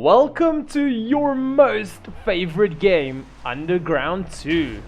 Welcome to your most favorite game, Underground 2.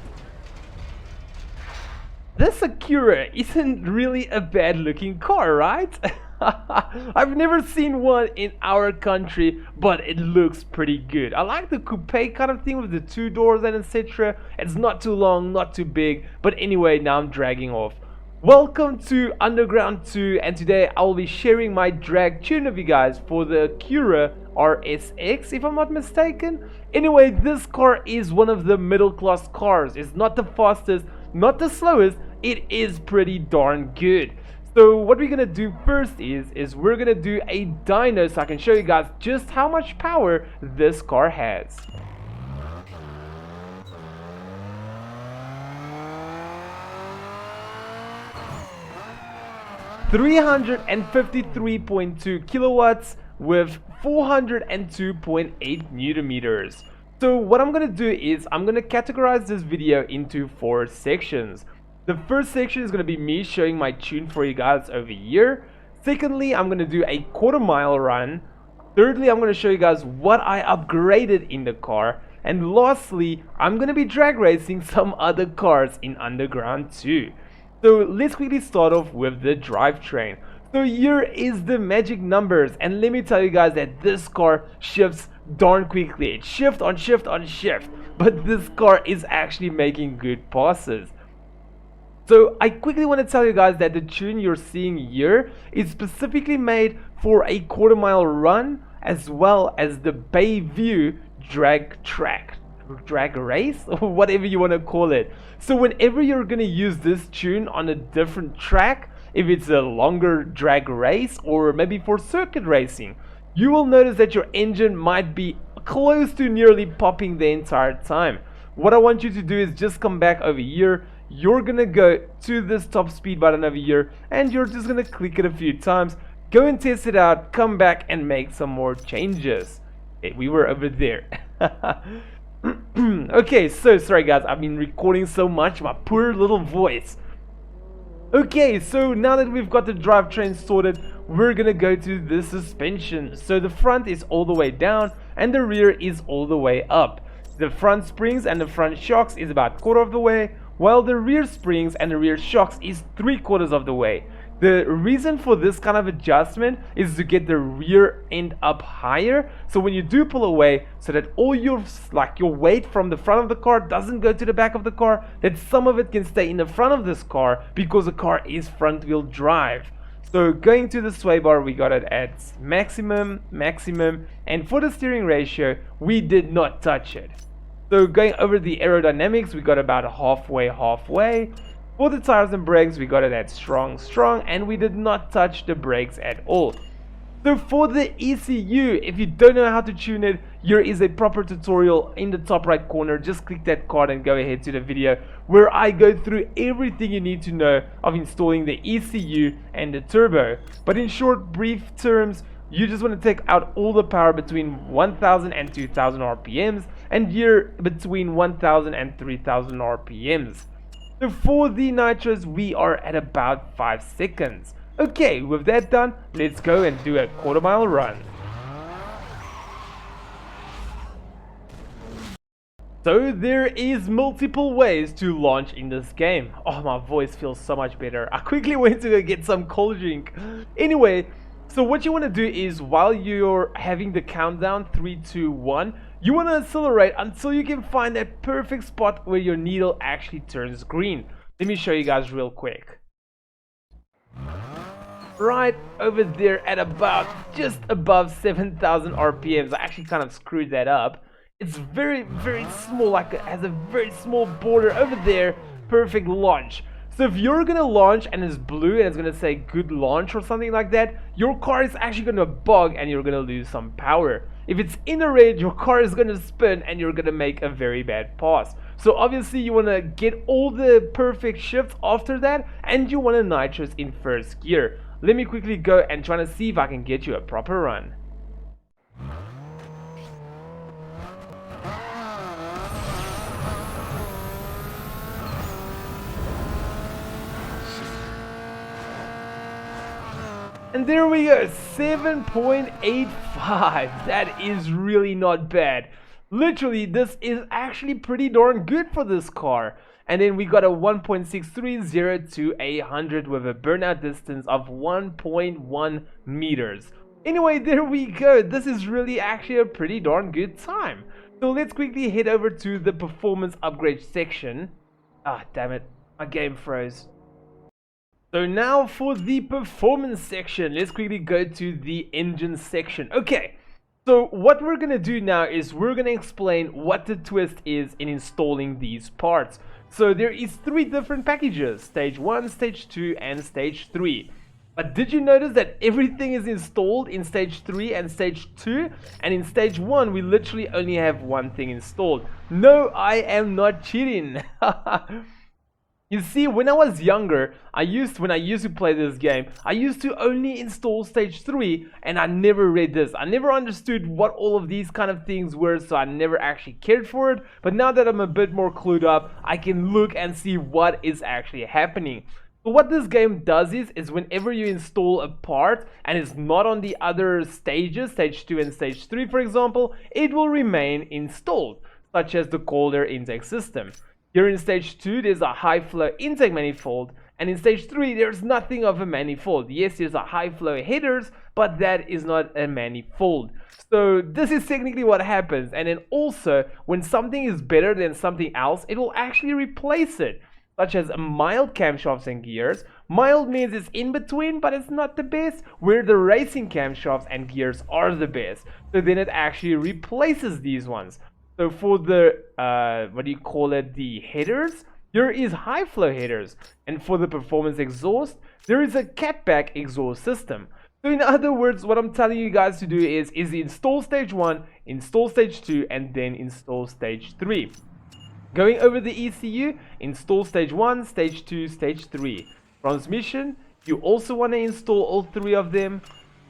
This Acura isn't really a bad looking car, right? I've never seen one in our country, but it looks pretty good. I like the coupe kind of thing with the two doors and etc. It's not too long, not too big, but anyway, now I'm dragging off. Welcome to Underground 2, and today I will be sharing my drag tune with you guys for the Acura RSX, if I'm not mistaken. Anyway, this car is one of the middle class cars. It's not the fastest, not the slowest, it is pretty darn good. So what we're gonna do first is we're gonna do a dyno so I can show you guys just how much power this car has. (353.2 kilowatts with 402.8 newton meters. So what I'm gonna do is I'm gonna categorize this video into 4 sections. The first section is gonna be me showing my tune for you guys over here. Secondly, I'm gonna do a quarter-mile run. Thirdly, I'm gonna show you guys what I upgraded in the car. And lastly, I'm gonna be drag racing some other cars in Underground 2. So let's quickly start off with the drivetrain. So here is the magic numbers, and let me tell you guys that this car shifts darn quickly. It's shift on shift on shift, but this car is actually making good passes. So I quickly want to tell you guys that the tune you're seeing here is specifically made for a quarter-mile run as well as the Bayview drag race, or whatever you want to call it. So whenever you're going to use this tune on a different track, if it's a longer drag race or maybe for circuit racing, you will notice that your engine might be close to nearly popping the entire time. What I want you to do is just come back over here. You're gonna go to this top speed button over here and you're just gonna click it a few times, go and test it out, come back and make some more changes. Okay, we were over there. Okay, so sorry guys, I've been recording so much, my poor little voice. Okay, so now that we've got the drivetrain sorted, we're gonna go to the suspension. So the front is all the way down and the rear is all the way up. The front springs and the front shocks is about quarter of the way, while the rear springs and the rear shocks is 3/4 of the way. The reason for this kind of adjustment is to get the rear end up higher, so when you do pull away, so that all your weight from the front of the car doesn't go to the back of the car, that some of it can stay in the front of this car because the car is front wheel drive. So going to the sway bar, we got it at maximum, and for the steering ratio, we did not touch it. So going over the aerodynamics, we got about halfway. For the tires and brakes, we got it at strong, and we did not touch the brakes at all. So for the ECU, if you don't know how to tune it, here is a proper tutorial in the top right corner. Just click that card and go ahead to the video where I go through everything you need to know of installing the ECU and the turbo. But in short, brief terms, you just want to take out all the power between 1000 and 2000 RPMs, and here between 1000 and 3000 RPMs. So for the nitros, we are at about 5 seconds. Okay, with that done, let's go and do a quarter-mile run. So there is multiple ways to launch in this game. Oh, my voice feels so much better. I quickly went to go get some cold drink. Anyway, so what you want to do is while you're having the countdown 3, 2, 1, you want to accelerate until you can find that perfect spot where your needle actually turns green. Let me show you guys real quick. Right over there at about just above 7,000 RPMs. I actually kind of screwed that up. It's very small, it has a very small border over there. Perfect launch. So if you're gonna launch and it's blue and it's gonna say good launch or something like that, your car is actually gonna bug and you're gonna lose some power. If it's in the red, your car is gonna spin and you're gonna make a very bad pass. So obviously you wanna get all the perfect shifts after that, and you wanna nitros in first gear. Let me quickly go and try to see if I can get you a proper run. And there we go, 7.85. That is really not bad. Literally, this is actually pretty darn good for this car. And then we got a 1.630 to 100 with a burnout distance of 1.1 meters. Anyway, there we go. This is really actually a pretty darn good time. So let's quickly head over to the performance upgrade section. Ah, damn it, my game froze. So now for the performance section, let's quickly go to the engine section. Okay, so what we're gonna do now is we're gonna explain what the twist is in installing these parts. So there is 3 different packages, stage 1, stage 2 and stage 3. But did you notice that everything is installed in stage 3 and stage 2? And in stage 1 we literally only have one thing installed. No, I am not cheating. You see, when I was younger, when I used to play this game, I used to only install stage 3 and I never read this. I never understood what all of these kind of things were, so I never actually cared for it. But now that I'm a bit more clued up, I can look and see what is actually happening. So what this game does is whenever you install a part and it's not on the other stages, stage 2 and stage 3 for example, it will remain installed, such as the cold air intake system. Here in stage 2 there's a high flow intake manifold, and in stage 3 there's nothing of a manifold. Yes, there's a high flow headers, but that is not a manifold. So this is technically what happens. And then also when something is better than something else, it will actually replace it, such as mild camshafts and gears. Mild means it's in between, but it's not the best, where the racing camshafts and gears are the best. So then it actually replaces these ones. So for the, the headers, there is high flow headers. And for the performance exhaust, there is a catback exhaust system. So in other words, what I'm telling you guys to do is install stage 1, install stage 2, and then install stage 3. Going over the ECU, install stage 1, stage 2, stage 3. Transmission, you also want to install all 3 of them.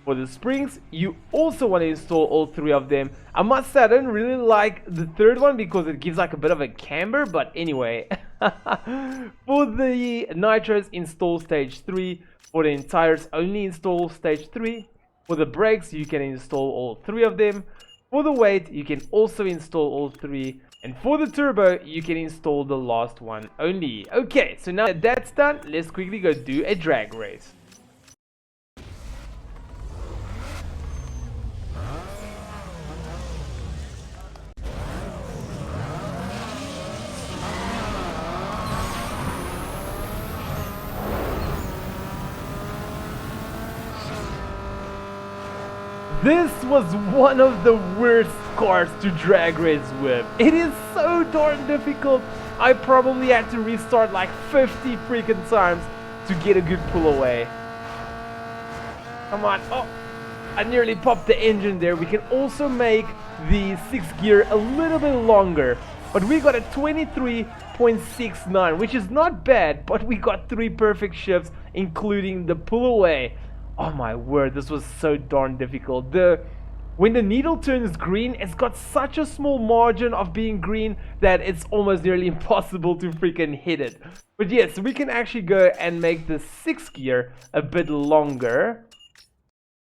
For the springs, you also want to install all 3 of them. I must say I don't really like the 3rd one because it gives like a bit of a camber, but anyway. For the nitros, install stage 3. For the tires, only install stage 3. For the brakes, you can install all 3 of them. For the weight, you can also install all 3. And for the turbo, you can install the last one only. Okay, so now that that's done, let's quickly go do a drag race. This was one of the worst cars to drag race with. It is so darn difficult. I probably had to restart like 50 freaking times to get a good pull away. Come on. Oh, I nearly popped the engine there. We can also make the 6th gear a little bit longer. But we got a 23.69, which is not bad, but we got 3 perfect shifts, including the pull away. Oh my word, this was so darn difficult. When the needle turns green, it's got such a small margin of being green that it's almost nearly impossible to freaking hit it. But yes, we can actually go and make the 6th gear a bit longer.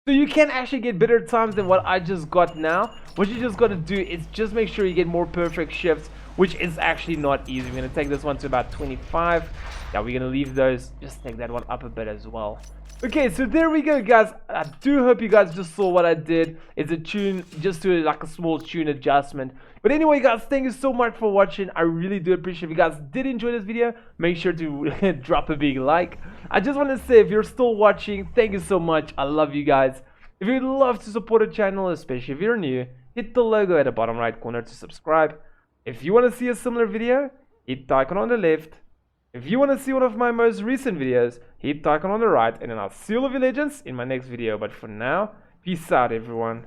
So you can actually get better times than what I just got now. What you just got to do is just make sure you get more perfect shifts, which is actually not easy. We're going to take this one to about 25. Yeah, we're going to leave those. Just take that one up a bit as well. Okay, so there we go, guys. I do hope you guys just saw what I did. It's a tune, just to like a small tune adjustment. But anyway, guys, thank you so much for watching. I really do appreciate if you guys did enjoy this video. Make sure to drop a big like. I just want to say, if you're still watching, thank you so much. I love you guys. If you'd love to support the channel, especially if you're new, hit the logo at the bottom right corner to subscribe. If you want to see a similar video, hit the icon on the left. If you want to see one of my most recent videos, hit the icon on the right, and then I'll see all of you legends in my next video. But for now, peace out everyone.